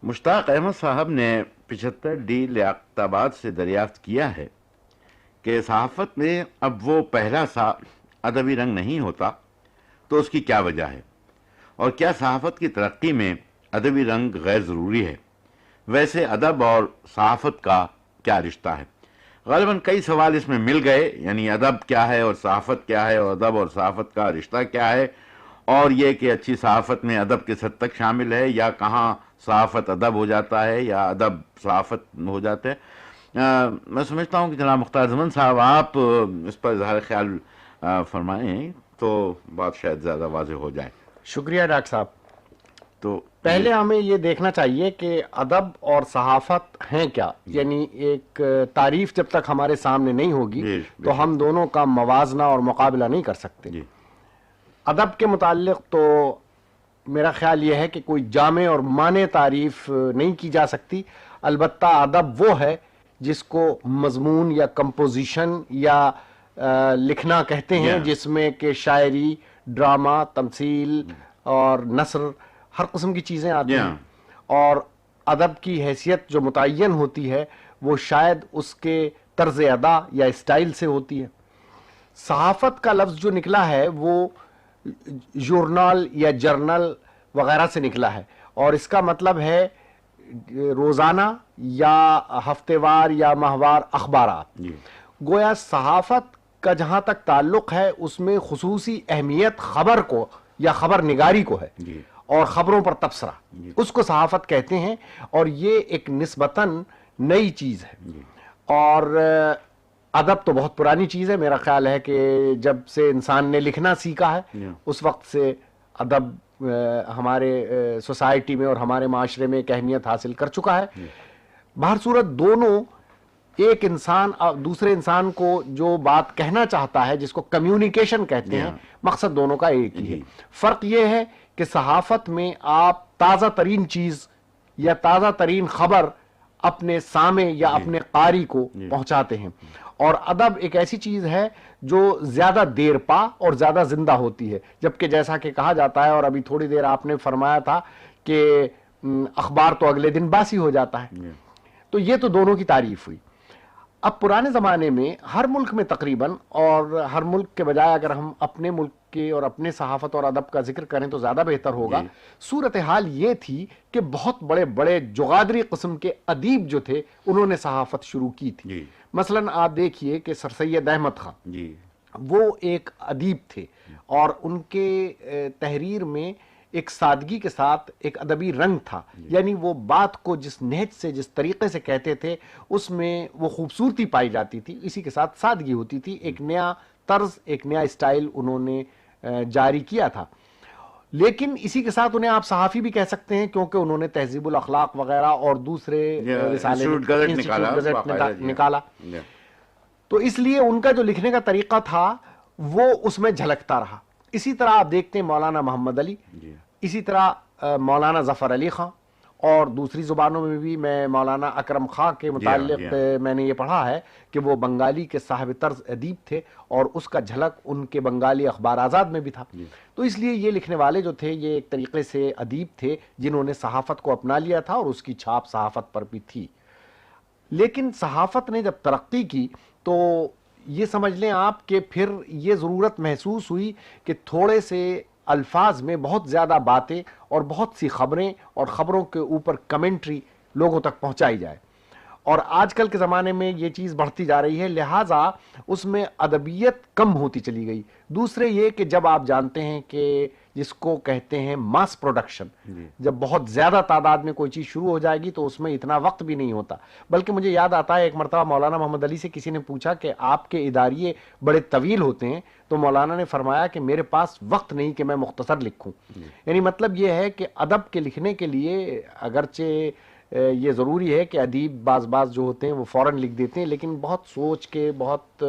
مشتاق احمد صاحب نے 75 ڈی لیاقت آباد سے دریافت کیا ہے کہ صحافت میں اب وہ پہلا سا ادبی رنگ نہیں ہوتا تو اس کی کیا وجہ ہے، اور کیا صحافت کی ترقی میں ادبی رنگ غیر ضروری ہے؟ ویسے ادب اور صحافت کا کیا رشتہ ہے؟ غالباً کئی سوال اس میں مل گئے، یعنی ادب کیا ہے اور صحافت کیا ہے، اور ادب اور صحافت کا رشتہ کیا ہے، اور یہ کہ اچھی صحافت میں ادب کس حد تک شامل ہے، یا کہاں صحافت ادب ہو جاتا ہے یا ادب صحافت ہو جاتا ہے۔ میں سمجھتا ہوں کہ جناب مختار زمن صاحب آپ اس پر اظہار خیال فرمائیں تو بات شاید زیادہ واضح ہو جائے۔ شکریہ ڈاکٹر صاحب۔ تو پہلے ہمیں یہ دیکھنا چاہیے کہ ادب اور صحافت ہیں کیا، یعنی ایک تعریف جب تک ہمارے سامنے نہیں ہوگی تو ہم دونوں کا موازنہ اور مقابلہ نہیں کر سکتے۔ ادب کے متعلق تو میرا خیال یہ ہے کہ کوئی جامع اور مانع تعریف نہیں کی جا سکتی، البتہ ادب وہ ہے جس کو مضمون یا کمپوزیشن یا لکھنا کہتے ہیں، جس میں کہ شاعری، ڈرامہ، تمثیل اور نثر، ہر قسم کی چیزیں آتی ہیں، اور ادب کی حیثیت جو متعین ہوتی ہے وہ شاید اس کے طرز ادا یا اسٹائل سے ہوتی ہے۔ صحافت کا لفظ جو نکلا ہے وہ جورنال یا جرنل وغیرہ سے نکلا ہے، اور اس کا مطلب ہے روزانہ یا ہفتے وار یا ماہوار اخبارات۔ گویا صحافت کا جہاں تک تعلق ہے اس میں خصوصی اہمیت خبر کو یا خبر نگاری کو ہے، اور خبروں پر تبصرہ، اس کو صحافت کہتے ہیں، اور یہ ایک نسبتاً نئی چیز ہے۔ اور ادب تو بہت پرانی چیز ہے، میرا خیال ہے کہ جب سے انسان نے لکھنا سیکھا ہے اس وقت سے ادب ہمارے سوسائٹی میں اور ہمارے معاشرے میں ایک اہمیت حاصل کر چکا ہے۔ بہر صورت دونوں، ایک انسان دوسرے انسان کو جو بات کہنا چاہتا ہے جس کو کمیونیکیشن کہتے ہیں، مقصد دونوں کا ایک ہی ہے۔ فرق یہ ہے کہ صحافت میں آپ تازہ ترین چیز یا تازہ ترین خبر اپنے سامع یا اپنے قاری کو پہنچاتے ہیں، اور ادب ایک ایسی چیز ہے جو زیادہ دیر پا اور زیادہ زندہ ہوتی ہے، جبکہ جیسا کہ کہا جاتا ہے، اور ابھی تھوڑی دیر آپ نے فرمایا تھا کہ اخبار تو اگلے دن باسی ہو جاتا ہے، تو یہ تو دونوں کی تعریف ہوئی۔ اب پرانے زمانے میں ہر ملک میں تقریباً، اور ہر ملک کے بجائے اگر ہم اپنے ملک کے اور اپنے صحافت اور ادب کا ذکر کریں تو زیادہ بہتر ہوگا، صورتحال یہ تھی کہ بہت بڑے بڑے جغادری قسم کے ادیب جو تھے انہوں نے صحافت شروع کی تھی۔ مثلاً آپ دیکھیے کہ سر سید احمد خان، وہ ایک ادیب تھے، اور ان کے تحریر میں ایک سادگی کے ساتھ ایک ادبی رنگ تھا، یعنی وہ بات کو جس نہج سے جس طریقے سے کہتے تھے اس میں وہ خوبصورتی پائی جاتی تھی، اسی کے ساتھ سادگی ہوتی تھی، ایک نیا طرز، ایک نیا اسٹائل انہوں نے جاری کیا تھا۔ لیکن اسی کے ساتھ انہیں آپ صحافی بھی کہہ سکتے ہیں، کیونکہ انہوں نے تہذیب الاخلاق وغیرہ اور دوسرے رسالے نکالا، تو اس لیے ان کا جو لکھنے کا طریقہ تھا وہ اس میں جھلکتا رہا۔ اسی طرح آپ دیکھتے ہیں مولانا محمد علی، اسی طرح مولانا ظفر علی خان، اور دوسری زبانوں میں بھی میں مولانا اکرم خان کے متعلق میں نے یہ پڑھا ہے کہ وہ بنگالی کے صاحب طرز ادیب تھے، اور اس کا جھلک ان کے بنگالی اخبار آزاد میں بھی تھا۔ تو اس لیے یہ لکھنے والے جو تھے یہ ایک طریقے سے ادیب تھے جنہوں نے صحافت کو اپنا لیا تھا، اور اس کی چھاپ صحافت پر بھی تھی۔ لیکن صحافت نے جب ترقی کی تو یہ سمجھ لیں آپ کہ پھر یہ ضرورت محسوس ہوئی کہ تھوڑے سے الفاظ میں بہت زیادہ باتیں اور بہت سی خبریں اور خبروں کے اوپر کمنٹری لوگوں تک پہنچائی جائے، اور آج کل کے زمانے میں یہ چیز بڑھتی جا رہی ہے، لہٰذا اس میں ادبیت کم ہوتی چلی گئی۔ دوسرے یہ کہ جب آپ جانتے ہیں کہ جس کو کہتے ہیں ماس پروڈکشن، جب بہت زیادہ تعداد میں کوئی چیز شروع ہو جائے گی تو اس میں اتنا وقت بھی نہیں ہوتا۔ بلکہ مجھے یاد آتا ہے ایک مرتبہ مولانا محمد علی سے کسی نے پوچھا کہ آپ کے اداریے بڑے طویل ہوتے ہیں، تو مولانا نے فرمایا کہ میرے پاس وقت نہیں کہ میں مختصر لکھوں۔ یعنی مطلب یہ ہے کہ ادب کے لکھنے کے لیے اگرچہ یہ ضروری ہے کہ ادیب بعض جو ہوتے ہیں وہ فوراً لکھ دیتے ہیں، لیکن بہت سوچ کے، بہت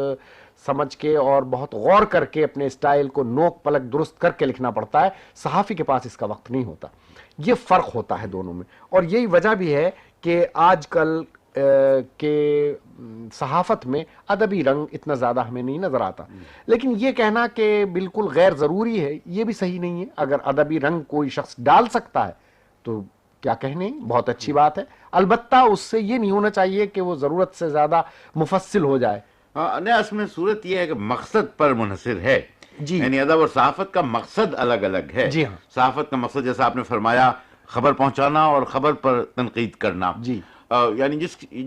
سمجھ کے اور بہت غور کر کے اپنے اسٹائل کو نوک پلک درست کر کے لکھنا پڑتا ہے۔ صحافی کے پاس اس کا وقت نہیں ہوتا۔ یہ فرق ہوتا ہے دونوں میں، اور یہی وجہ بھی ہے کہ آج کل کے صحافت میں ادبی رنگ اتنا زیادہ ہمیں نہیں نظر آتا۔ لیکن یہ کہنا کہ بالکل غیر ضروری ہے یہ بھی صحیح نہیں ہے۔ اگر ادبی رنگ کوئی شخص ڈال سکتا ہے تو کیا کہنے، بہت اچھی بات ہے، البتہ اس سے یہ نہیں ہونا چاہیے کہ وہ ضرورت سے زیادہ مفصل ہو جائے. نہیں، اصل میں صورت یہ ہے کہ مقصد پر منحصر ہے. جی یعنی ادب اور صحافت کا مقصد الگ الگ ہے. جی ہاں. صحافت کا مقصد جیسا آپ نے فرمایا خبر پہنچانا اور خبر پر تنقید کرنا. جی یعنی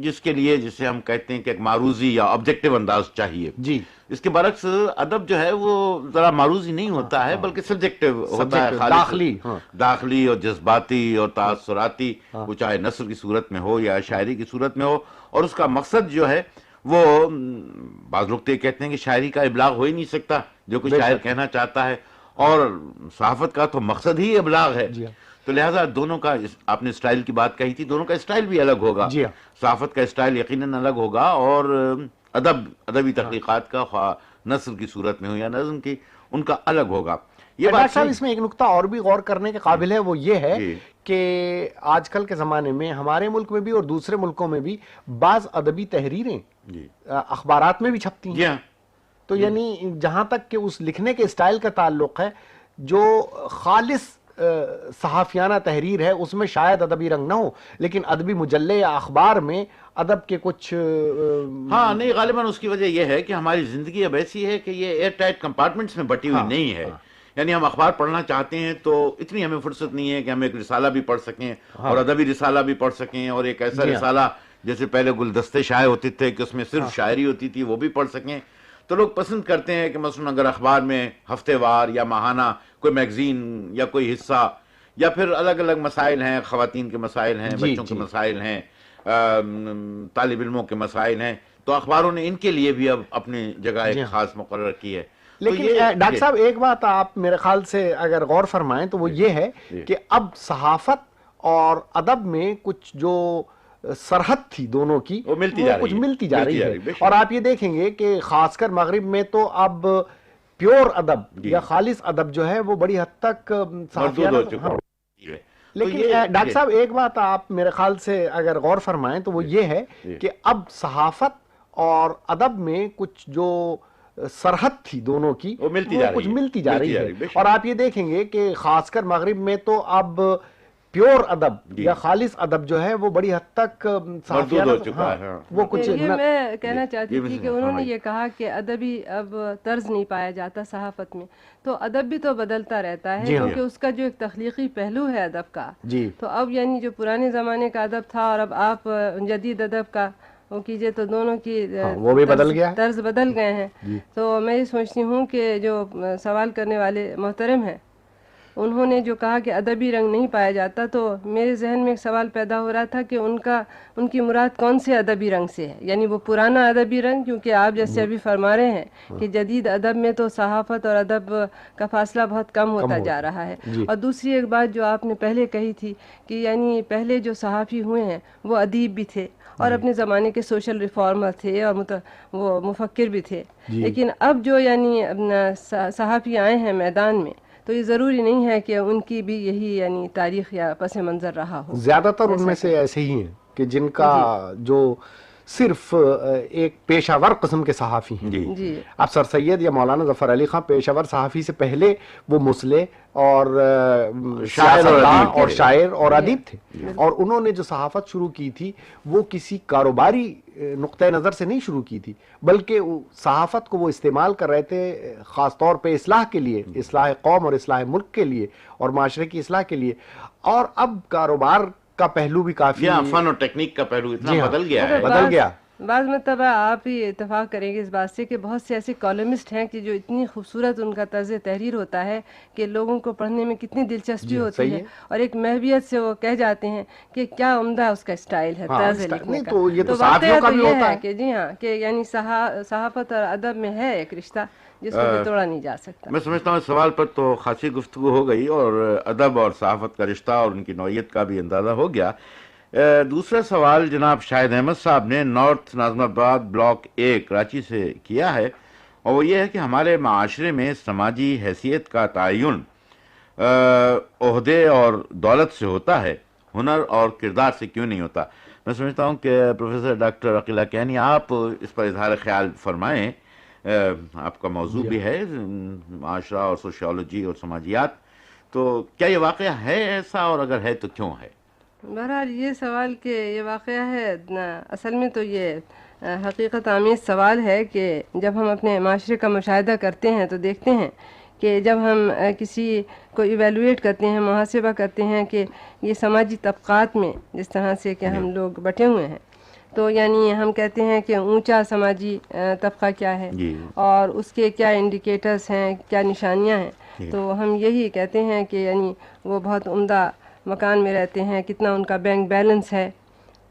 جس کے لیے جسے ہم کہتے ہیں کہ ایک معروضی یا آبجیکٹیو انداز چاہیے. جی اس کے برعکس ادب جو ہے وہ ذرا معروضی نہیں ہوتا ہے بلکہ سبجیکٹیو ہوتا ہے، خالص داخلی اور جذباتی اور تاثراتی، وہ چاہے نثر کی صورت میں ہو یا شاعری کی صورت میں ہو. اور اس کا مقصد جو ہے وہ بعض لوگ تو یہ کہتے ہیں کہ شاعری کا ابلاغ ہو ہی نہیں سکتا جو کوئی شاعر کہنا چاہتا ہے، اور صحافت کا تو مقصد ہی ابلاغ ہے. تو لہٰذا دونوں کا، آپ نے اسٹائل کی بات کہی تھی، دونوں کا اسٹائل بھی الگ ہوگا. صحافت کا اسٹائل یقیناً الگ ہوگا، اور ادبی تحقیقات کا خواہ نثر کی صورت میں ہو یا نظم کی، ان کا الگ ہوگا. یہ ڈاکٹر صاحب اس میں ایک نقطہ اور بھی غور کرنے کے قابل ہے، وہ یہ ہے کہ آج کل کے زمانے میں ہمارے ملک میں بھی اور دوسرے ملکوں میں بھی بعض ادبی تحریریں اخبارات میں بھی چھپتی ہیں. تو یعنی جہاں تک کہ اس لکھنے کے اسٹائل کا تعلق ہے، جو خالص صحافیانہ تحریر ہے اس میں شاید ادبی رنگ نہ ہو، لیکن ادبی مجلے یا اخبار میں ادب کے کچھ نہیں، غالباً اس کی وجہ یہ ہے کہ ہماری زندگی اب ایسی ہے کہ یہ ایئر ٹائٹ کمپارٹمنٹس میں بٹی ہوئی نہیں ہے. یعنی ہم اخبار پڑھنا چاہتے ہیں تو اتنی ہمیں فرصت نہیں ہے کہ ہم ایک رسالہ بھی پڑھ سکیں اور ادبی رسالہ بھی پڑھ سکیں، اور ایک ایسا رسالہ جیسے پہلے گلدستے شائع ہوتے تھے کہ اس میں صرف شاعری ہوتی تھی وہ بھی پڑھ سکیں. تو لوگ پسند کرتے ہیں کہ مثلا اگر اخبار میں ہفتے وار یا ماہانہ کوئی میگزین یا کوئی حصہ، یا پھر الگ الگ مسائل ہیں، خواتین کے مسائل ہیں، بچوں کے مسائل ہیں، طالب علموں کے مسائل ہیں، تو اخباروں نے ان کے لیے بھی اب اپنی جگہ ایک خاص مقرر کی ہے. لیکن ڈاکٹر صاحب ایک بات آپ میرے خیال سے اگر غور فرمائیں تو وہ یہ ہے کہ اب صحافت اور ادب میں کچھ جو سرحد تھی دونوں کی وہ کچھ ملتی جا رہی ہے. اور آپ یہ دیکھیں گے کہ خاص کر مغرب میں تو اب پیور ادب یا خالص ادب جو ہے وہ بڑی حد تک لیکن ڈاکٹر صاحب ایک بات آپ میرے خیال سے اگر غور فرمائیں تو وہ یہ ہے کہ اب صحافت اور ادب میں کچھ جو سرحد تھی دونوں کی وہ کچھ ملتی جا رہی ہے. اور آپ یہ دیکھیں گے کہ خاص کر مغرب میں تو اب پیور ادب یا خالص ادب جو ہے وہ بڑی حد تک وہ کچھ یہ میں کہنا چاہتی تھی کہ انہوں نے یہ کہا کہ ادبی اب طرز نہیں پایا جاتا صحافت میں، تو ادب بھی تو بدلتا رہتا ہے کیونکہ اس کا جو ایک تخلیقی پہلو ہے ادب کا، تو اب یعنی جو پرانے زمانے کا ادب تھا اور اب آپ جدید ادب کا وہ کیجئے تو دونوں کی وہ بھی بدل گیا، طرز بدل گئے ہیں. تو میں یہ سوچتی ہوں کہ جو سوال کرنے والے محترم ہیں انہوں نے جو کہا کہ ادبی رنگ نہیں پایا جاتا، تو میرے ذہن میں ایک سوال پیدا ہو رہا تھا کہ ان کی مراد کون سے ادبی رنگ سے ہے. یعنی وہ پرانا ادبی رنگ، کیونکہ آپ جیسے ابھی فرما رہے ہیں کہ جدید ادب میں تو صحافت اور ادب کا فاصلہ بہت کم ہوتا جا رہا ہے. اور دوسری ایک بات جو آپ نے پہلے کہی تھی کہ یعنی پہلے جو صحافی ہوئے ہیں وہ ادیب بھی تھے اور اپنے زمانے کے سوشل ریفارمر تھے اور وہ مفکر بھی تھے، لیکن اب جو یعنی صحافی آئے ہیں میدان میں تو یہ ضروری نہیں ہے کہ ان کی بھی یہی یعنی تاریخ یا پس منظر رہا ہو. زیادہ تر ان میں سے ایسے ہی ہیں کہ جن کا جو صرف ایک پیشہ ور قسم کے صحافی ہیں. اب سر سید یا مولانا ظفر علی خان پیشہ ور صحافی سے پہلے وہ مصلح اور شاعر اور ادیب تھے، اور انہوں نے جو صحافت شروع کی تھی وہ کسی کاروباری نقطہ نظر سے نہیں شروع کی تھی، بلکہ صحافت کو وہ استعمال کر رہے تھے خاص طور پہ اصلاح کے لیے، اصلاح قوم اور اصلاح ملک کے لیے اور معاشرے کی اصلاح کے لیے. اور اب کاروبار کا پہلو بھی کافی، فن اور ٹیکنیک کا پہلو اتنا بدل گیا. بعض مرتبہ آپ ہی اتفاق کریں گے اس بات سے کہ بہت سے ایسے کالمسٹ ہیں کہ جو اتنی خوبصورت ان کا طرز تحریر ہوتا ہے کہ لوگوں کو پڑھنے میں کتنی دلچسپی ہوتی ہے، اور ایک محبیت سے وہ کہہ جاتے ہیں کہ کیا عمدہ اس کا اسٹائل ہے، طرز لکھنے کا. تو واقعہ تو یہ ہے کہ جی ہاں کہ یعنی صحافت اور ادب میں ہے ایک رشتہ جس کو بھی توڑا نہیں جا سکتا. میں سمجھتا ہوں اس سوال پر تو خاصی گفتگو ہو گئی اور ادب اور صحافت کا رشتہ اور ان کی نوعیت کا بھی اندازہ ہو گیا. دوسرا سوال جناب شاہد احمد صاحب نے نارتھ ناظم آباد بلاک 1 کراچی سے کیا ہے، اور وہ یہ ہے کہ ہمارے معاشرے میں سماجی حیثیت کا تعین عہدے اور دولت سے ہوتا ہے، ہنر اور کردار سے کیوں نہیں ہوتا؟ میں سمجھتا ہوں کہ پروفیسر ڈاکٹر عقیلہ کیانی آپ اس پر اظہار خیال فرمائیں. آپ کا موضوع بھی ہے معاشرہ اور سوشیالوجی اور سماجیات، تو کیا یہ واقعہ ہے ایسا، اور اگر ہے تو کیوں ہے؟ بہرحال یہ سوال کہ یہ واقعہ ہے اصل میں تو یہ حقیقت آمیز سوال ہے کہ جب ہم اپنے معاشرے کا مشاہدہ کرتے ہیں تو دیکھتے ہیں کہ جب ہم کسی کو ایویلویٹ کرتے ہیں، محاسبہ کرتے ہیں کہ یہ سماجی طبقات میں جس طرح سے کہ ہم لوگ بٹے ہوئے ہیں، تو یعنی ہم کہتے ہیں کہ اونچا سماجی طبقہ کیا ہے اور اس کے کیا انڈیکیٹرز ہیں، کیا نشانیاں ہیں، تو ہم یہی کہتے ہیں کہ یعنی وہ بہت عمدہ مکان میں رہتے ہیں، کتنا ان کا بینک بیلنس ہے،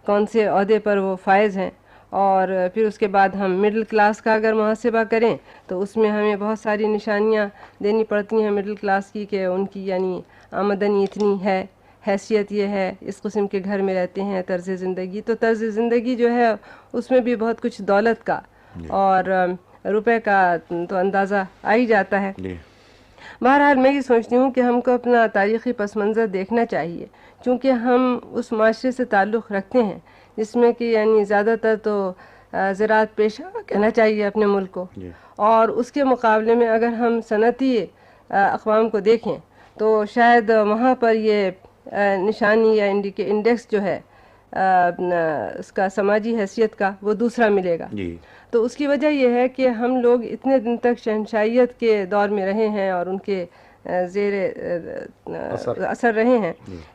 کون سے عہدے پر وہ فائز ہیں، اور پھر اس کے بعد ہم مڈل کلاس کا اگر محاسبہ کریں تو اس میں ہمیں بہت ساری نشانیاں دینی پڑتی ہیں مڈل کلاس کی، کہ ان کی یعنی آمدنی اتنی ہے، حیثیت یہ ہے، اس قسم کے گھر میں رہتے ہیں، طرز زندگی، تو طرز زندگی جو ہے اس میں بھی بہت کچھ دولت کا اور روپے کا تو اندازہ آ ہی جاتا ہے۔ بہرحال میں یہ سوچتی ہوں کہ ہم کو اپنا تاریخی پس منظر دیکھنا چاہیے، چونکہ ہم اس معاشرے سے تعلق رکھتے ہیں جس میں کہ یعنی زیادہ تر تو زراعت پیشہ کہنا چاہیے اپنے ملک کو، اور اس کے مقابلے میں اگر ہم صنعتی اقوام کو دیکھیں تو شاید وہاں پر یہ نشانی یا انڈیکس جو ہے اس کا سماجی حیثیت کا وہ دوسرا ملے گا۔ تو اس کی وجہ یہ ہے کہ ہم لوگ اتنے دن تک شہنشاہیت کے دور میں رہے ہیں اور ان کے زیر اثر رہے ہیں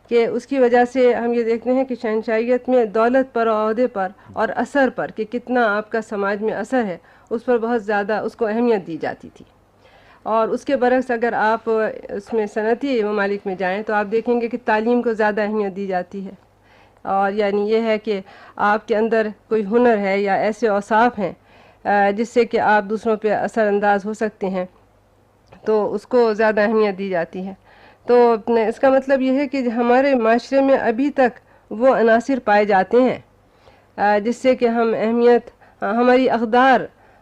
کہ اس کی وجہ سے ہم یہ دیکھتے ہیں کہ شہنشاہیت میں دولت پر، عہدے پر اور اثر پر کہ کتنا آپ کا سماج میں اثر ہے، اس پر بہت زیادہ اس کو اہمیت دی جاتی تھی۔ اور اس کے برعکس اگر آپ اس میں صنعتی ممالک میں جائیں تو آپ دیکھیں گے کہ تعلیم کو زیادہ اہمیت دی جاتی ہے، اور یعنی یہ ہے کہ آپ کے اندر کوئی ہنر ہے یا ایسے اوصاف ہیں جس سے کہ آپ دوسروں پہ اثر انداز ہو سکتے ہیں، تو اس کو زیادہ اہمیت دی جاتی ہے۔ تو اس کا مطلب یہ ہے کہ ہمارے معاشرے میں ابھی تک وہ عناصر پائے جاتے ہیں جس سے کہ ہم اہمیت، ہماری اقدار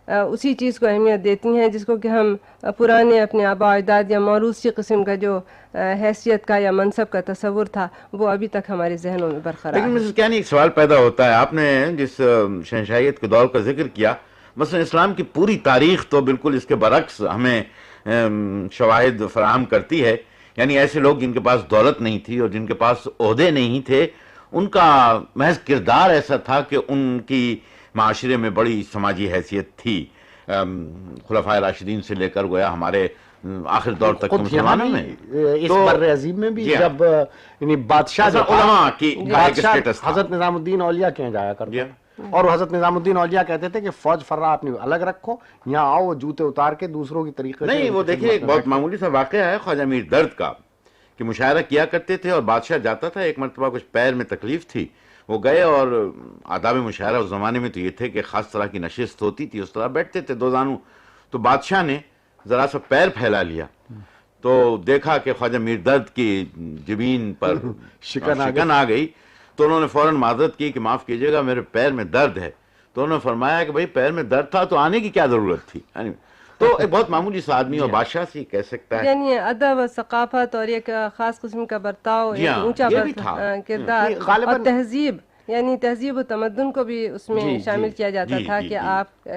اسی چیز کو اہمیت دیتی ہیں جس کو کہ ہم پرانے اپنے آباء و اجداد یا موروثی قسم کا جو حیثیت کا یا منصب کا تصور تھا وہ ابھی تک ہمارے ذہنوں میں برقرار ہے۔ لیکن مسز کیانی ایک سوال پیدا ہوتا ہے، آپ نے جس شہنشاہیت کے دور کا ذکر کیا، مثلا اسلام کی پوری تاریخ تو بالکل اس کے برعکس ہمیں شواہد فراہم کرتی ہے، یعنی ایسے لوگ جن کے پاس دولت نہیں تھی اور جن کے پاس عہدے نہیں تھے، ان کا محض کردار ایسا تھا کہ ان کی معاشرے میں بڑی سماجی حیثیت تھی، خلفائے راشدین سے لے کر گویا ہمارے آخر دور تک کے مسلمانوں میں، اس بر عظیم میں بھی جب یعنی بادشاہ علماء کی حضرت نظام الدین اولیاء کے جایا کرتے اور حضرت نظام الدین اولیاء کہتے تھے کہ فوج فرا اپنی الگ رکھو، یہاں آؤ جوتے اتار کے دوسروں کی طریقے سے نہیں۔ وہ دیکھیے ایک بہت معمولی سا واقعہ ہے خواجہ میر درد کا، کہ مشاعرہ کیا کرتے تھے اور بادشاہ جاتا تھا، ایک مرتبہ کچھ پیر میں تکلیف تھی، وہ گئے اور آداب مشاعرہ اس زمانے میں تو یہ تھے کہ خاص طرح کی نشست ہوتی تھی، اس طرح بیٹھتے تھے دو زانو، تو بادشاہ نے ذرا سا پیر پھیلا لیا تو دیکھا کہ خواجہ میر درد کی جبین پر شکن آ گئی، تو انہوں نے فوراً معذرت کی کہ معاف کیجیے گا میرے پیر میں درد ہے، تو انہوں نے فرمایا کہ بھئی پیر میں درد تھا تو آنے کی کیا ضرورت تھی، تو ایک بہت معمولی سا آدمی اور بادشاہ سے کہہ سکتا ہے، یعنی ادب و ثقافت اور ایک خاص قسم کا برتاؤ، ایک اونچا کردار اور تہذیب، یعنی تہذیب و تمدن کو بھی اس میں شامل کیا جاتا تھا کہ آپ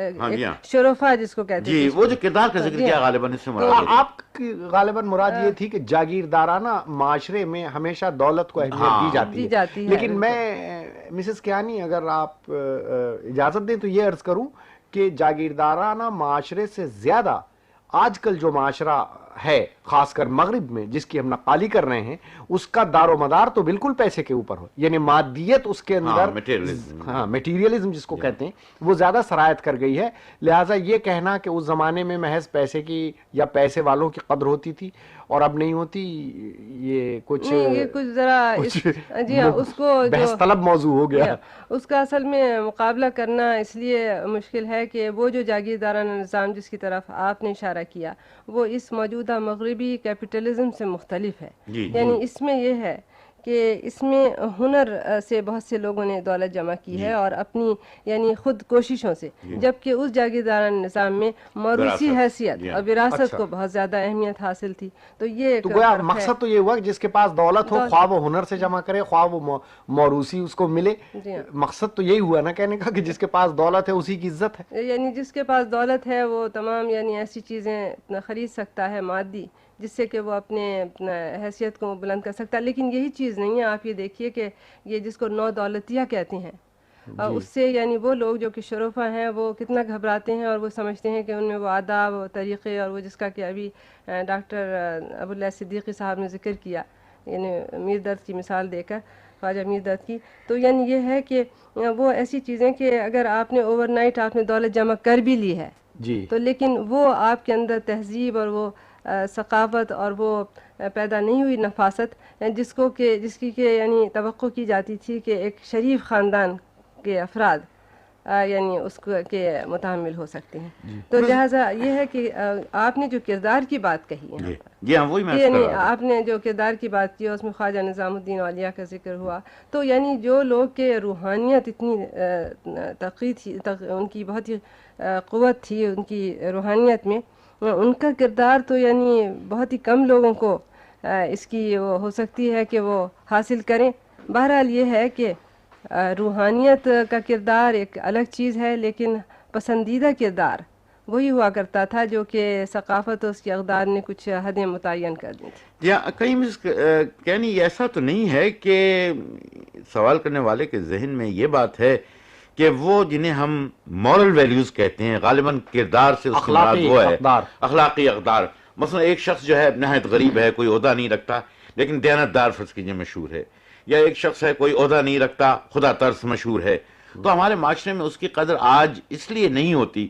شرفا جس کو کہتے ہیں، وہ جو کردار کا ذکر کیا غالباً اس سے مراد آپ کی غالباً مراد یہ تھی کہ جاگیردارانہ معاشرے میں ہمیشہ دولت کو اہمیت دی جاتی ہے، لیکن میں مسز کیانی اگر آپ اجازت دیں تو یہ عرض کروں کہ جاگیردارانہ معاشرے سے زیادہ آج کل جو معاشرہ ہے خاص کر مغرب میں جس کی ہم نقالی کر رہے ہیں، اس کا دار و مدار تو بالکل پیسے کے اوپر ہو، یعنی مادیت اس کے اندر، میٹیریلزم جس کو کہتے ہیں، وہ زیادہ سرایت کر گئی ہے، لہٰذا یہ کہنا کہ اس زمانے میں محض پیسے کی یا پیسے والوں کی قدر ہوتی تھی اور اب نہیں ہوتی، یہ کچھ ذرا جی ہاں اس کو بحث طلب موضوع ہو گیا۔ اس کا اصل میں مقابلہ کرنا اس لیے مشکل ہے کہ وہ جو جاگیردارانہ نظام جس کی طرف آپ نے اشارہ کیا وہ اس موجودہ مغربی کیپٹلزم سے مختلف ہے، یعنی اس میں یہ ہے کہ اس میں ہنر سے بہت سے لوگوں نے دولت جمع کی ہے اور اپنی یعنی خود کوششوں سے، جبکہ اس جاگیردارانہ نظام میں موروثی حیثیت اور وراثت کو بہت زیادہ اہمیت حاصل تھی، تو یہ مقصد تو یہ ہوا کہ جس کے پاس دولت ہو خواہ وہ ہنر سے جمع کرے خواہ وہ موروثی اس کو ملے، مقصد تو یہی ہوا نا کہنے کا کہ جس کے پاس دولت ہے اسی کی عزت ہے، یعنی جس کے پاس دولت ہے وہ تمام یعنی ایسی چیزیں خرید سکتا ہے مادی جس سے کہ وہ اپنے حیثیت کو بلند کر سکتا ہے. لیکن یہی چیز نہیں ہے. آپ یہ دیکھیے کہ یہ جس کو نو دولتیہ کہتے ہیں, اس سے یعنی وہ لوگ جو کہ شرفا ہیں وہ کتنا گھبراتے ہیں, اور وہ سمجھتے ہیں کہ ان میں وہ آداب و طریقے, اور وہ جس کا کہ ابھی ڈاکٹر ابو اللہ صدیقی صاحب نے ذکر کیا, یعنی میر درد کی مثال دے کر, خواجہ میر درد کی. تو یعنی یہ ہے کہ وہ ایسی چیزیں کہ اگر آپ نے اوور نائٹ آپ نے دولت جمع کر بھی لی ہے جی, تو لیکن وہ آپ کے اندر تہذیب اور وہ ثقافت اور وہ پیدا نہیں ہوئی نفاست جس کی کہ یعنی توقع کی جاتی تھی کہ ایک شریف خاندان کے افراد یعنی اس کو کے متحمل ہو سکتے ہیں. تو لہٰذا یہ ہے کہ آپ نے جو کردار کی بات کہی ہے, جی ہاں وہی میں یعنی آپ نے جو کردار کی بات کی اس میں خواجہ نظام الدین اولیاء کا ذکر ہوا, تو یعنی جو لوگ کے روحانیت اتنی تقوی تھی, ان کی بہت ہی قوت تھی ان کی روحانیت میں, ان کا کردار تو یعنی بہت ہی کم لوگوں کو اس کی وہ ہو سکتی ہے کہ وہ حاصل کریں. بہرحال یہ ہے کہ روحانیت کا کردار ایک الگ چیز ہے, لیکن پسندیدہ کردار وہی ہوا کرتا تھا جو کہ ثقافت اور اس کی اقدار نے کچھ حدیں متعین کر دی تھی. یا کہیں یعنی ایسا تو نہیں ہے کہ سوال کرنے والے کے ذہن میں یہ بات ہے کہ وہ جنہیں ہم مورل ویلیوز کہتے ہیں, غالباً کردار سے اس کی مراد وہ ہے اخلاقی اقدار. مثلا ایک شخص جو ہے نہایت غریب ہے, کوئی عہدہ نہیں رکھتا لیکن دیانتدار فرض کیجیے مشہور ہے, یا ایک شخص ہے کوئی عہدہ نہیں رکھتا خدا ترس مشہور ہے. تو ہمارے معاشرے میں اس کی قدر آج اس لیے نہیں ہوتی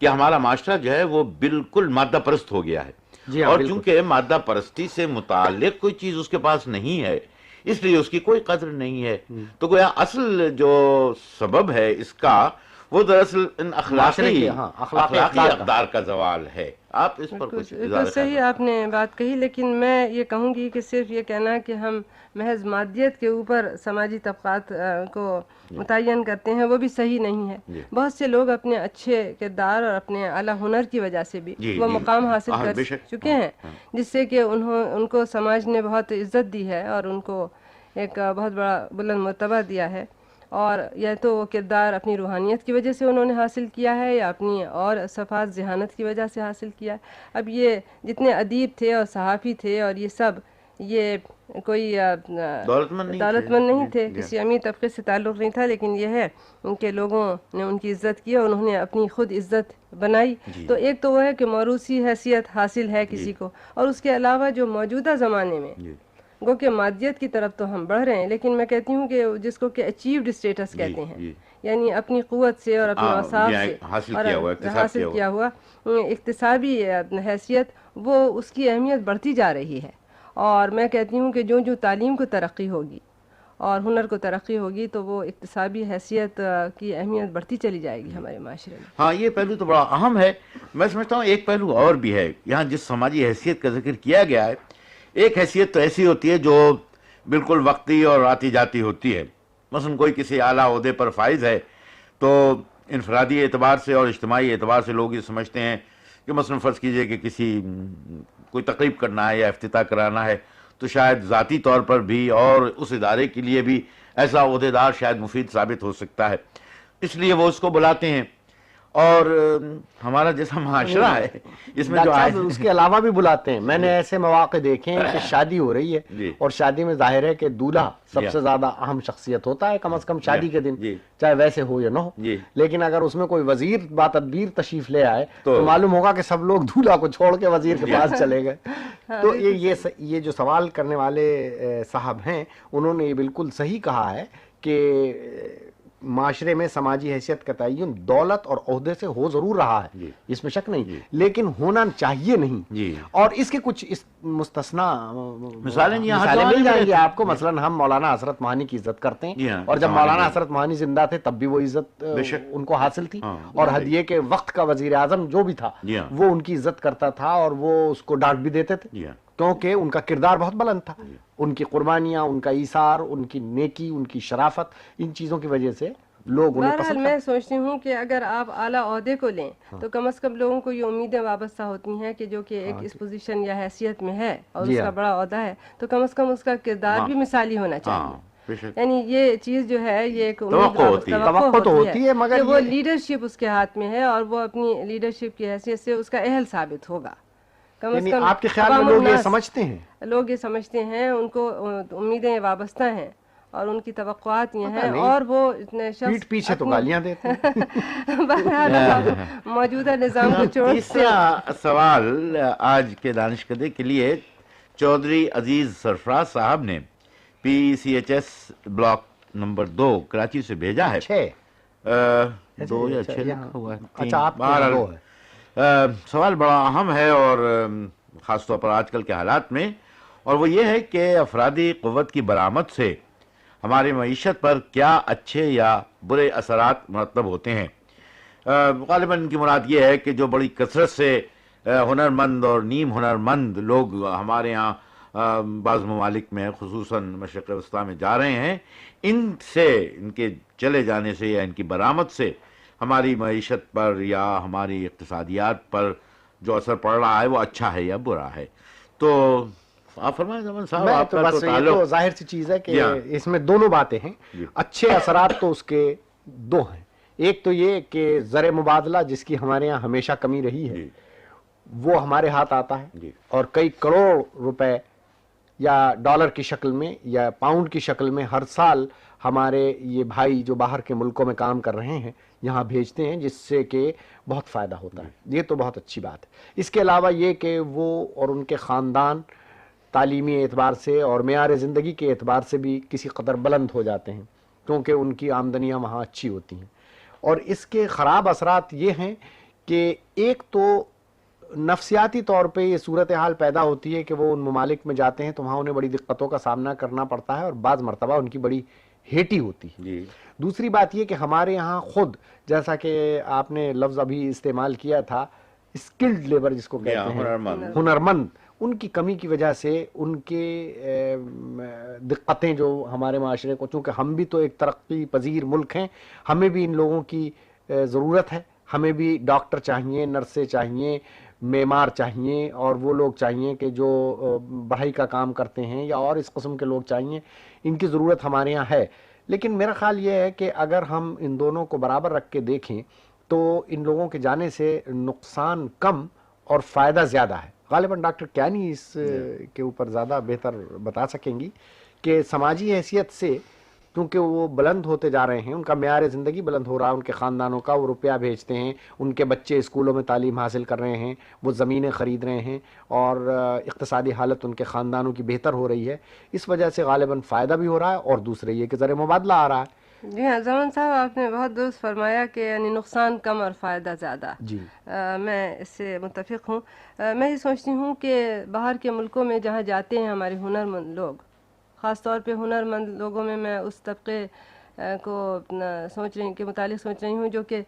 کہ ہمارا معاشرہ جو ہے وہ بالکل مادہ پرست ہو گیا ہے, اور چونکہ مادہ پرستی سے متعلق کوئی چیز اس کے پاس نہیں ہے اس لیے اس کی کوئی قدر نہیں ہے. تو گویا اصل جو سبب ہے اس کا وہ دراصل ان اخلاقی اقدار کا زوال ہے. آپ اس پر کچھ بالکل صحیح آپ نے بات کہی, لیکن میں یہ کہوں گی کہ صرف یہ کہنا کہ ہم محض مادیت کے اوپر سماجی طبقات کو متعین کرتے ہیں وہ بھی صحیح نہیں ہے. بہت سے لوگ اپنے اچھے کردار اور اپنے اعلیٰ ہنر کی وجہ سے بھی وہ مقام حاصل کر چکے ہیں جس سے کہ ان کو سماج نے بہت عزت دی ہے اور ان کو ایک بہت بڑا بلند مرتبہ دیا ہے. اور یا تو وہ کردار اپنی روحانیت کی وجہ سے انہوں نے حاصل کیا ہے یا اپنی اور صفات ذہانت کی وجہ سے حاصل کیا ہے. اب یہ جتنے ادیب تھے اور صحافی تھے اور یہ سب یہ کوئی دولت مند نہیں تھے, کسی امیر طبقے سے تعلق نہیں تھا, لیکن یہ ہے کہ لوگوں نے ان کی عزت کی اور انہوں نے اپنی خود عزت بنائی. تو ایک تو وہ ہے کہ موروثی حیثیت حاصل ہے کسی کو, اور اس کے علاوہ جو موجودہ زمانے میں گو کہ مادیت کی طرف تو ہم بڑھ رہے ہیں, لیکن میں کہتی ہوں کہ جس کو کہ اچیوڈ اسٹیٹس کہتے ہیں, یعنی اپنی قوت سے اور اپنے اوصاف سے حاصل کیا ہوا اکتسابی حیثیت, وہ اس کی اہمیت بڑھتی جا رہی ہے. اور میں کہتی ہوں کہ جو تعلیم کو ترقی ہوگی اور ہنر کو ترقی ہوگی تو وہ اکتسابی حیثیت کی اہمیت بڑھتی چلی جائے گی ہمارے معاشرے میں. ہاں یہ پہلو تو بڑا اہم ہے. میں سمجھتا ہوں ایک پہلو اور بھی ہے یہاں جس سماجی حیثیت کا ذکر کیا گیا ہے. ایک حیثیت تو ایسی ہوتی ہے جو بالکل وقتی اور آتی جاتی ہوتی ہے. مثلا کوئی کسی اعلیٰ عہدے پر فائز ہے تو انفرادی اعتبار سے اور اجتماعی اعتبار سے لوگ یہ سمجھتے ہیں کہ مثلا فرض کیجئے کہ کوئی تقریب کرنا ہے یا افتتاح کرانا ہے تو شاید ذاتی طور پر بھی اور اس ادارے کے لیے بھی ایسا عہدیدار شاید مفید ثابت ہو سکتا ہے, اس لیے وہ اس کو بلاتے ہیں. اور ہمارا جیسا معاشرہ ہے اس میں جو اس کے علاوہ بھی بلاتے ہیں. میں نے ایسے مواقع دیکھے ہیں کہ شادی ہو رہی ہے اور شادی میں ظاہر ہے کہ دولہا سب سے زیادہ اہم شخصیت ہوتا ہے, کم از کم شادی کے دن, چاہے ویسے ہو یا نہ ہو. لیکن اگر اس میں کوئی وزیر باتدبیر تشریف لے آئے تو معلوم ہوگا کہ سب لوگ دولہا کو چھوڑ کے وزیر کے پاس چلے گئے. تو یہ جو سوال کرنے والے صاحب ہیں انہوں نے یہ بالکل صحیح کہا ہے کہ معاشرے میں سماجی حیثیت کا تعین دولت اور عہدے سے ہو ضرور رہا ہے, اس میں شک نہیں, لیکن ہونا چاہیے نہیں. اور اس کے کچھ مستثنا مثالیں مل جائیں گی آپ کو. مثلا ہم مولانا حسرت مہانی کی عزت کرتے ہیں, اور جب مولانا حسرت مہانی زندہ تھے تب بھی وہ عزت ان کو حاصل تھی, اور ہدیے کے وقت کا وزیر اعظم جو بھی تھا وہ ان کی عزت کرتا تھا اور وہ اس کو ڈانٹ بھی دیتے تھے کیونکہ ان کا کردار بہت بلند تھا. ان کی قربانیاں, ان کا ایثار, ان کی نیکی, ان کی شرافت, ان چیزوں کی وجہ سے لوگ انہیں پسند. میں سوچتی ہوں کہ اگر آپ اعلیٰ عہدے کو لیں تو کم از کم لوگوں کو یہ امیدیں وابستہ ہوتی ہیں کہ جو کہ ایک اس پوزیشن یا حیثیت میں ہے اور اس کا بڑا عہدہ ہے تو کم از کم اس کا کردار بھی مثالی ہونا چاہیے. یعنی یہ چیز جو ہے یہ ایک توقع تو ہوتی ہے مگر وہ لیڈرشپ اس کے ہاتھ میں ہے اور وہ اپنی لیڈرشپ کی حیثیت سے اس کا اہل ثابت ہوگا. کم از یعنی کم آپ کے خیال میں عوام لوگ یہ الناس، سمجھتے ہیں؟ لوگ یہ سمجھتے ہیں، ان کو امیدیں وابستہ ہیں اور ان کی توقعات یہ ہیں، اور وہ شخص پیٹ پیچھے تو گالیاں دیتے ہیں۔ بہرحال موجودہ نظام کو چھوڑ کے تیسرا سوال آج کے دانش کدے کے لیے چودھری عزیز سرفراز صاحب نے PCHS بلاک نمبر 2 کراچی سے بھیجا ہے۔ 2 یا 6 لکھا ہوا ہے۔ اچھا، آپ بہرحال دو ہے۔ سوال بڑا اہم ہے اور خاص طور پر آج کل کے حالات میں، اور وہ یہ ہے کہ افرادی قوت کی برآمد سے ہماری معیشت پر کیا اچھے یا برے اثرات مرتب ہوتے ہیں۔ غالباً ان کی مراد یہ ہے کہ جو بڑی کثرت سے ہنرمند اور نیم ہنرمند لوگ ہمارے ہاں بعض ممالک میں خصوصاً مشرق وسطیٰ میں جا رہے ہیں، ان سے، ان کے چلے جانے سے یا ان کی برآمد سے ہماری معیشت پر یا ہماری اقتصادیات پر جو اثر پڑ رہا ہے وہ اچھا ہے یا برا ہے۔ تو آپ فرمائیں زمان صاحب، آپ کا تو بس یہ تعلق تو ظاہر سی چیز ہے کہ اس میں دونوں باتیں ہیں۔ اچھے اثرات تو اس کے دو ہیں۔ ایک تو یہ کہ زر مبادلہ جس کی ہمارے ہاں ہمیشہ کمی رہی ہے وہ ہمارے ہاتھ آتا ہے، اور کئی کروڑ روپے یا ڈالر کی شکل میں یا پاؤنڈ کی شکل میں ہر سال ہمارے یہ بھائی جو باہر کے ملکوں میں کام کر رہے ہیں یہاں بھیجتے ہیں، جس سے کہ بہت فائدہ ہوتا ہے۔ یہ تو بہت اچھی بات ہے۔ اس کے علاوہ یہ کہ وہ اور ان کے خاندان تعلیمی اعتبار سے اور معیار زندگی کے اعتبار سے بھی کسی قدر بلند ہو جاتے ہیں، کیونکہ ان کی آمدنیاں وہاں اچھی ہوتی ہیں۔ اور اس کے خراب اثرات یہ ہیں کہ ایک تو نفسیاتی طور پہ یہ صورتحال پیدا ہوتی ہے کہ وہ ان ممالک میں جاتے ہیں تو وہاں انہیں بڑی دقتوں کا سامنا کرنا پڑتا ہے، اور بعض مرتبہ ان کی بڑی ہیٹی ہوتی ہے۔ دوسری بات یہ کہ ہمارے یہاں خود، جیسا کہ آپ نے لفظ ابھی استعمال کیا تھا، اسکلڈ لیبر جس کو کہتے ہیں، ہنرمند، ان کی کمی کی وجہ سے ان کے دقتیں جو ہمارے معاشرے کو، چونکہ ہم بھی تو ایک ترقی پذیر ملک ہیں، ہمیں بھی ان لوگوں کی ضرورت ہے، ہمیں بھی ڈاکٹر چاہیے، نرسیں چاہیے، معمار چاہیے، اور وہ لوگ چاہیے کہ جو بڑھائی کا کام کرتے ہیں، یا اور اس قسم کے لوگ چاہیے، ان کی ضرورت ہمارے یہاں ہے۔ لیکن میرا خیال یہ ہے کہ اگر ہم ان دونوں کو برابر رکھ کے دیکھیں تو ان لوگوں کے جانے سے نقصان کم اور فائدہ زیادہ ہے۔ غالباً ڈاکٹر کیانی اس کے اوپر زیادہ بہتر بتا سکیں گی کہ سماجی حیثیت سے کیونکہ وہ بلند ہوتے جا رہے ہیں، ان کا معیار زندگی بلند ہو رہا ہے، ان کے خاندانوں کا، وہ روپیہ بھیجتے ہیں، ان کے بچے اسکولوں میں تعلیم حاصل کر رہے ہیں، وہ زمینیں خرید رہے ہیں، اور اقتصادی حالت ان کے خاندانوں کی بہتر ہو رہی ہے، اس وجہ سے غالباً فائدہ بھی ہو رہا ہے، اور دوسرے یہ کہ زر مبادلہ آ رہا ہے۔ جی ہاں زمان صاحب، آپ نے بہت درست فرمایا کہ یعنی نقصان کم اور فائدہ زیادہ۔ جی میں اس سے متفق ہوں۔ میں یہ سوچتی ہوں کہ باہر کے ملکوں میں جہاں جاتے ہیں ہمارے ہنرمند لوگ، خاص طور پہ ہنرمند لوگوں میں میں اس طبقے کو کے متعلق سوچ رہی ہوں جو کہ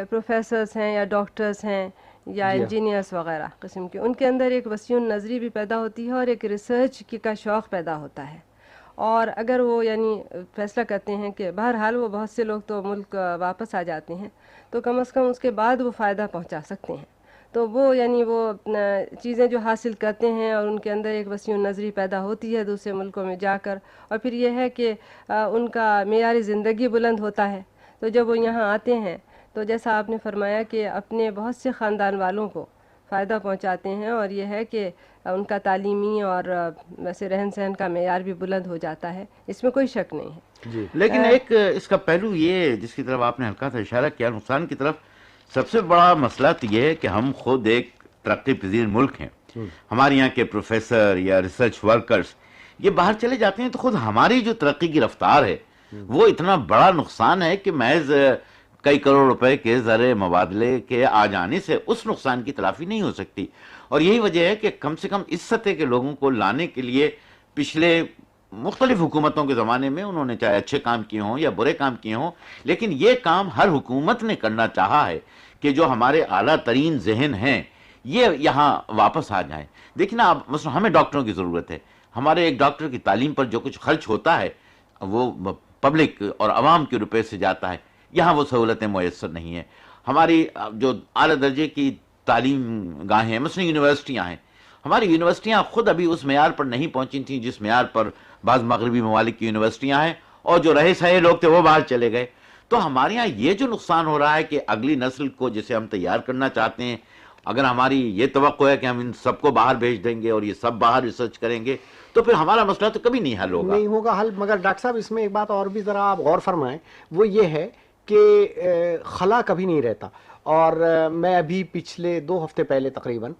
پروفیسرز ہیں یا ڈاکٹرز ہیں یا انجینئرز وغیرہ قسم کے، ان کے اندر ایک وسیع نظری بھی پیدا ہوتی ہے اور ایک ریسرچ کا شوق پیدا ہوتا ہے۔ اور اگر وہ یعنی فیصلہ کرتے ہیں کہ بہرحال وہ بہت سے لوگ تو ملک واپس آ جاتے ہیں، تو کم از کم اس کے بعد وہ فائدہ پہنچا سکتے ہیں، تو وہ یعنی وہ چیزیں جو حاصل کرتے ہیں اور ان کے اندر ایک وسیع نظری پیدا ہوتی ہے دوسرے ملکوں میں جا کر، اور پھر یہ ہے کہ ان کا معیار زندگی بلند ہوتا ہے، تو جب وہ یہاں آتے ہیں تو جیسا آپ نے فرمایا کہ اپنے بہت سے خاندان والوں کو فائدہ پہنچاتے ہیں، اور یہ ہے کہ ان کا تعلیمی اور ویسے رہن سہن کا معیار بھی بلند ہو جاتا ہے، اس میں کوئی شک نہیں ہے۔ لیکن ایک اس کا پہلو یہ جس کی طرف آپ نے ہلکا سا اشارہ کیا، نقصان کی طرف، سب سے بڑا مسئلہ تو یہ ہے کہ ہم خود ایک ترقی پذیر ملک ہیں، ہمارے یہاں کے پروفیسر یا ریسرچ ورکرز یہ باہر چلے جاتے ہیں، تو خود ہماری جو ترقی کی رفتار ہے وہ اتنا بڑا نقصان ہے کہ محض کئی کروڑ روپے کے زر مبادلے کے آ جانے سے اس نقصان کی تلافی نہیں ہو سکتی۔ اور یہی وجہ ہے کہ کم سے کم اس سطح کے لوگوں کو لانے کے لیے پچھلے مختلف حکومتوں کے زمانے میں انہوں نے چاہے اچھے کام کیے ہوں یا برے کام کیے ہوں، لیکن یہ کام ہر حکومت نے کرنا چاہا ہے کہ جو ہمارے اعلیٰ ترین ذہن ہیں یہ یہاں واپس آ جائیں۔ دیکھیں نا، مثلا ہمیں ڈاکٹروں کی ضرورت ہے، ہمارے ایک ڈاکٹر کی تعلیم پر جو کچھ خرچ ہوتا ہے وہ پبلک اور عوام کے روپے سے جاتا ہے، یہاں وہ سہولتیں میسر نہیں ہیں۔ ہماری جو اعلیٰ درجے کی تعلیم گاہیں، مثلا یونیورسٹیاں ہیں، ہماری یونیورسٹیاں خود ابھی اس معیار پر نہیں پہنچی تھیں جس معیار پر بعض مغربی ممالک کی یونیورسٹیاں ہیں، اور جو رہے سہے لوگ تھے وہ باہر چلے گئے۔ تو ہمارے یہاں یہ جو نقصان ہو رہا ہے کہ اگلی نسل کو جسے ہم تیار کرنا چاہتے ہیں اگر ہماری یہ توقع ہے کہ ہم ان سب کو باہر بھیج دیں گے اور یہ سب باہر ریسرچ کریں گے تو پھر ہمارا مسئلہ تو کبھی نہیں حل ہوگا. نہیں ہوگا حل. مگر ڈاکٹر صاحب اس میں ایک بات اور بھی ذرا آپ غور فرمائیں, وہ یہ ہے کہ خلا کبھی نہیں رہتا. اور میں ابھی پچھلے 2 ہفتے پہلے تقریباً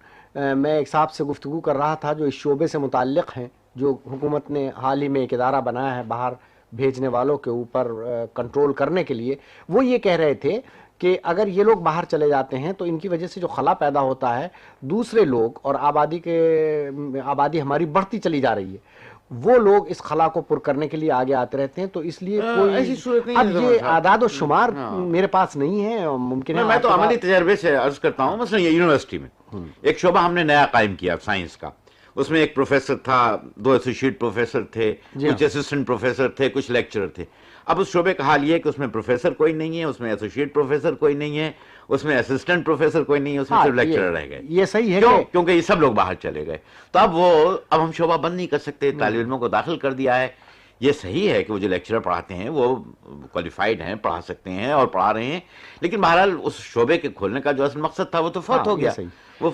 میں ایک صاحب سے گفتگو کر رہا تھا جو اس شعبے سے متعلق ہیں, جو حکومت نے حال ہی میں ایک ادارہ بنایا ہے باہر بھیجنے والوں کے اوپر کنٹرول کرنے کے لیے. وہ یہ کہہ رہے تھے کہ اگر یہ لوگ باہر چلے جاتے ہیں تو ان کی وجہ سے جو خلا پیدا ہوتا ہے, دوسرے لوگ, اور آبادی ہماری بڑھتی چلی جا رہی ہے, وہ لوگ اس خلا کو پر کرنے کے لیے آگے آتے رہتے ہیں. تو اس لیے کوئی ایسی صورت نہیں. اب یہ اعداد و شمار میرے پاس نہیں ہے, ممکن ہے میں تو عملی تجربے سے عرض کرتا ہوں. مثلا یہ یونیورسٹی میں ایک شعبہ ہم نے نیا قائم کیا سائنس کا. اس میں ایک پروفیسر تھا, 2 ایسوسیٹ پروفیسر تھے, کچھ اسسٹنٹ پروفیسر تھے, کچھ لیکچرر تھے. اب اس شعبے کا حال یہ ہے کہ اس میں پروفیسر کوئی نہیں ہے, اس میں ایسوسیٹ پروفیسر کوئی نہیں ہے, اس میں اسسٹنٹ پروفیسر کوئی نہیں ہے, اس میں صرف لیکچرر رہ گئے. یہ صحیح ہے کیونکہ یہ سب لوگ باہر چلے گئے. تو اب ہم شعبہ بند نہیں کر سکتے. طالب علموں کو داخل کر دیا ہے. یہ صحیح ہے کہ وہ جو لیکچرر پڑھاتے ہیں وہ کوالیفائڈ ہیں, پڑھا سکتے ہیں اور پڑھا رہے ہیں, لیکن بہرحال اس شعبے کے کھولنے کا جو اصل مقصد تھا وہ تو فوت ہو گیا. تو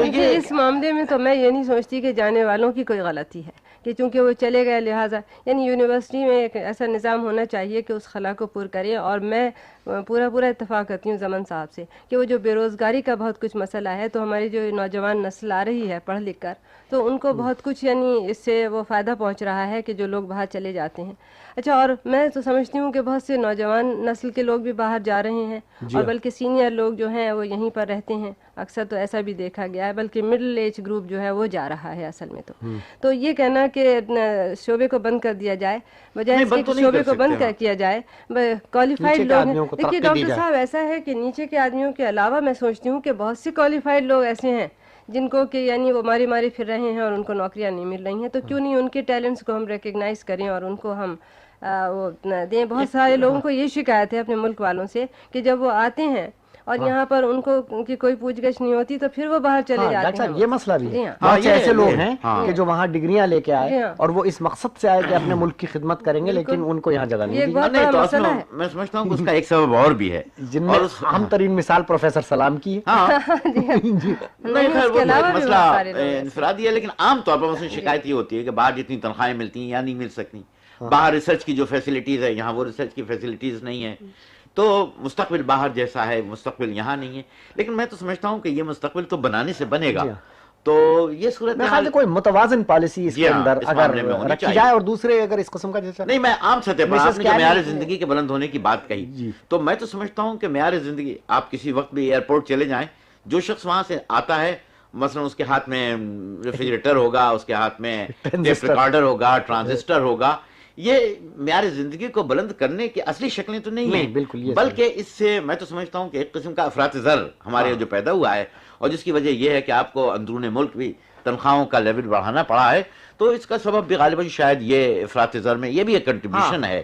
اس معاملے میں تو میں یہ نہیں سوچتی کہ جانے والوں کی کوئی غلطی ہے, کہ چونکہ وہ چلے گئے لہٰذا, یعنی یونیورسٹی میں ایک ایسا نظام ہونا چاہیے کہ اس خلا کو پر کرے. اور میں پورا اتفاق کرتی ہوں زمن صاحب سے کہ وہ جو بے روزگاری کا بہت کچھ مسئلہ ہے, تو ہماری جو نوجوان نسل آ رہی ہے پڑھ لکھ کر, تو ان کو بہت کچھ یعنی اس سے وہ فائدہ پہنچ رہا ہے کہ جو لوگ باہر چلے جاتے ہیں. اچھا, اور میں تو سمجھتی ہوں کہ بہت سے نوجوان نسل کے لوگ بھی باہر جا رہے ہیں, اور بلکہ سینئر لوگ جو ہیں وہ یہیں پر رہتے ہیں. اکثر تو ایسا بھی دیکھا گیا ہے, بلکہ مڈل ایج گروپ جو ہے وہ جا رہا ہے اصل میں. تو یہ کہنا کہ شعبے کو بند کر دیا جائے, بجائے اس کے شعبے کو بند کیا جائے, کوالیفائڈ لوگ ہیں. دیکھیے ڈاکٹر صاحب, ایسا ہے کہ نیچے کے آدمیوں کے علاوہ میں سوچتی ہوں کہ بہت سے کوالیفائڈ لوگ ایسے ہیں جن کو کہ یعنی وہ ماری پھر رہے ہیں اور ان کو نوکریاں نہیں مل رہی ہیں. تو کیوں نہیں ان کے ٹیلنٹس کو ہم ریکگنائز کریں اور ان کو ہم وہ دیں. بہت سارے لوگوں کو یہ شکایت ہے اپنے ملک والوں سے کہ جب وہ آتے ہیں اور یہاں پر ان کو کی کوئی پوچھ گچھ نہیں ہوتی تو پھر وہ باہر چلے جاتے ہیں. یہ مسئلہ بھی ہے. بہت سے ایسے لوگ ہیں کہ جو وہاں ڈگریاں لے کے آئے اور وہ اس مقصد سے آئے کہ اپنے ملک کی خدمت کریں گے, لیکن ان کو یہاں جگہ نہیں دی. میں سمجھتا ہوں کہ اس کا ایک سبب اور بھی ہے, جن میں اہم ترین مثال پروفیسر سلام کی ہے. مسئلہ انفرادی ہے, لیکن عام طور پر شکایت یہ ہوتی ہے کہ باہر جتنی تنخواہیں ملتی ہیں یا نہیں مل سکتی. باہر ریسرچ کی جو فیسلٹیز ہے یہاں وہ ریسرچ کی فیسلٹیز نہیں ہے. تو مستقبل باہر جیسا ہے مستقبل یہاں نہیں ہے. لیکن میں تو سمجھتا ہوں کہ یہ مستقبل تو بنانے سے بنے گا. تو یہ صورت حال کوئی متوازن پالیسی اس کے اندر اگر رکھی جائے, اور دوسرے اگر اس قسم کا جیسا نہیں, میں عام سطح پر آپ نے جو معیار زندگی کے بلند ہونے کی بات کہی, تو میں تو سمجھتا ہوں کہ معیار زندگی, آپ کسی وقت بھی ایئرپورٹ چلے جائیں, جو شخص وہاں سے آتا ہے مثلا اس کے ہاتھ میں ریفریجریٹر ہوگا, اس کے ہاتھ میں ٹیپ ریکارڈر ہوگا, ٹرانزسٹر ہوگا. یہ معیار زندگی کو بلند کرنے کی اصلی شکلیں تو نہیں ہیں, بلکہ اس سے میں تو سمجھتا ہوں کہ ایک قسم کا افراط زر ہمارے جو پیدا ہوا ہے, اور جس کی وجہ یہ ہے کہ آپ کو اندرون ملک بھی تنخواہوں کا لیول بڑھانا پڑا ہے. تو اس کا سبب بھی غالباً شاید یہ افراط زر میں یہ بھی ایک کنٹریبیوشن ہے,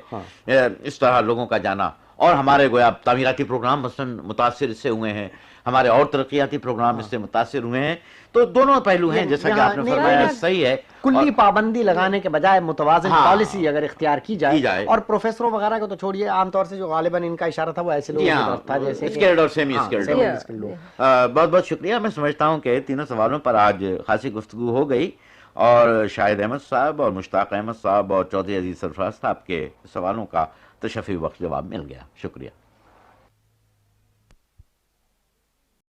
اس طرح لوگوں کا جانا. اور ہمارے گویا تعمیراتی پروگرام مثلاً متاثر اس سے ہوئے ہیں, ہمارے اور ترقیاتی پروگرام اس سے متاثر ہوئے ہیں. تو دونوں پہلو ہیں, جیسا کہ آپ نے فرمایا صحیح ہے. کلی پابندی لگانے کے بجائے متوازن پالیسی اگر اختیار کی جائے, اور پروفیسروں وغیرہ کو تو چھوڑیے, عام طور سے جو غالباً ان کا اشارہ تھا وہ ایسے لوگ تھا جیسے اسکلڈ اور سیمی اسکلڈ. بہت بہت شکریہ. میں سمجھتا ہوں کہ تینوں سوالوں پر آج خاصی گفتگو ہو گئی, اور شاہد احمد صاحب اور مشتاق احمد صاحب اور چودھری عزیز سرفراز صاحب کے سوالوں کا تشفی وقت جواب مل گیا. شکریہ.